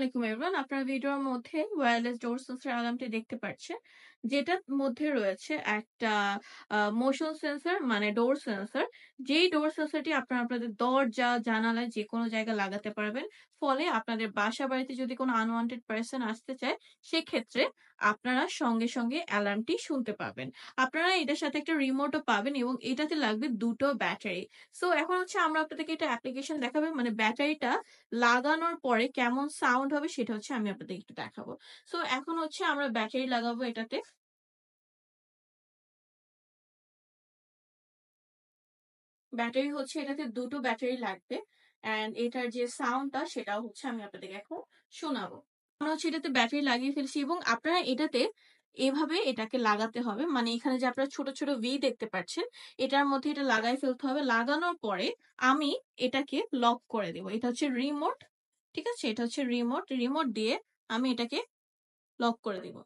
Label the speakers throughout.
Speaker 1: আলাইকুম এভরিওয়ান। আপনার ভিডিওর মধ্যে ওয়্যারলেস ডোর সেন্সর অ্যালার্মটি দেখতে পাচ্ছেন। যেটার মধ্যে রয়েছে একটা মোশন সেন্সর মানে ডোর সেন্সর। যেই ডোর সেন্সরটি আপনারা আপনাদের দরজা, জানালায় যেকোনো জায়গায় লাগাতে পারবেন। ফলে আপনাদের বাসা-বাড়িতে যদি কোনো আনওয়ান্টেড পারসন আসতে চায়, সেক্ষেত্রে আপনারা সঙ্গে সঙ্গে অ্যালার্মটি শুনতে পাবেন। আপনারা এটার সাথে একটা রিমোটও পাবেন এবং এটাতে লাগবে ২ টো ব্যাটারি। সো এখন হচ্ছে আমরা আপনাদেরকে এটা অ্যাপ্লিকেশন দেখাবো। মানে ব্যাটারিটা লাগানোর পরে কেমন সাউন্ড হবে সেটা হচ্ছে আমি আপনাদের একটু দেখাবো। সো এখন হচ্ছে আমরা ব্যাটারি লাগাবো এটাতে। ব্যাটারি হচ্ছে এটাতে ২ টো ব্যাটারি লাগবে। অ্যান্ড এটার যে সাউন্ডটা সেটাও হচ্ছে আমি আপনাদেরকে এখন শোনাবো। আমরা হচ্ছে এটাতে ব্যাটারি লাগিয়ে ফেলছি এবং আপনারা এটাতে এভাবে এটাকে লাগাতে হবে। মানে এখানে যে আপনারা ছোট ছোট ভি দেখতে পাচ্ছেন, এটার মধ্যে এটা লাগায় ফেলতে হবে। লাগানোর পরে আমি এটাকে লক করে দেব। এটা হচ্ছে রিমোট। ঠিক আছে? এটা হচ্ছে রিমোট। রিমোট দিয়ে আমি এটাকে লক করে দিব।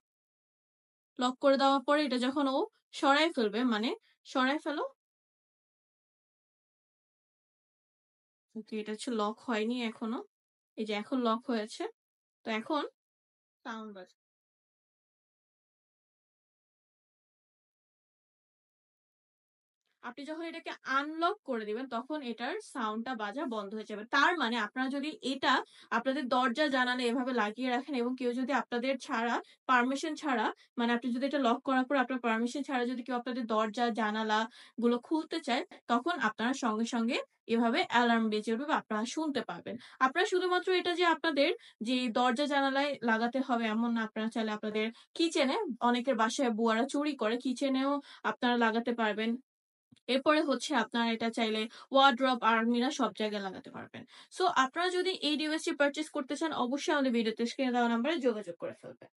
Speaker 1: লক করে দেওয়ার পরে এটা যখন ও সরায় ফেলবে মানে সরায় ফেলো। ওকে, এটা হচ্ছে লক হয়নি এখনো। এই যে এখন লক হয়েছে। তো এখন সাউন্ড বাজে। আপনি যখন এটাকে আনলক করে দিবেন তখন এটার সাউন্ডটা বাজা বন্ধ হয়ে যাবে। তার মানে আপনারা যদি এটা আপনাদের দরজা জানালা এভাবে লাগিয়ে রাখেন এবং কেউ যদি আপনাদের ছাড়া পারমিশন ছাড়া মানে আপনি যদি এটা লক করার পর আপনার পারমিশন ছাড়া যদি কেউ আপনাদের দরজা জানালা গুলো খুলতে চায়, তখন আপনারা সঙ্গে সঙ্গে এভাবে অ্যালার্ম বেজে উঠবে বা আপনারা শুনতে পারবেন। আপনারা শুধুমাত্র এটা যে আপনাদের যে দরজা জানালায় লাগাতে হবে এমন না। আপনারা চাইলে আপনাদের কিচেনে, অনেকের বাসায় বুয়ারা চুরি করে, কিচেনেও আপনারা লাগাতে পারবেন। এরপরে হচ্ছে আপনারা এটা চাইলে ওয়ারড্রব, আলমিরা সব জায়গায় লাগাতে পারবেন। সো আপনারা যদি এই ডিভাইসটি পারচেজ করতে চান, অবশ্যই আমাদের ভিডিওতে স্ক্রিনে দেওয়া নাম্বারে যোগাযোগ করে ফেলবেন।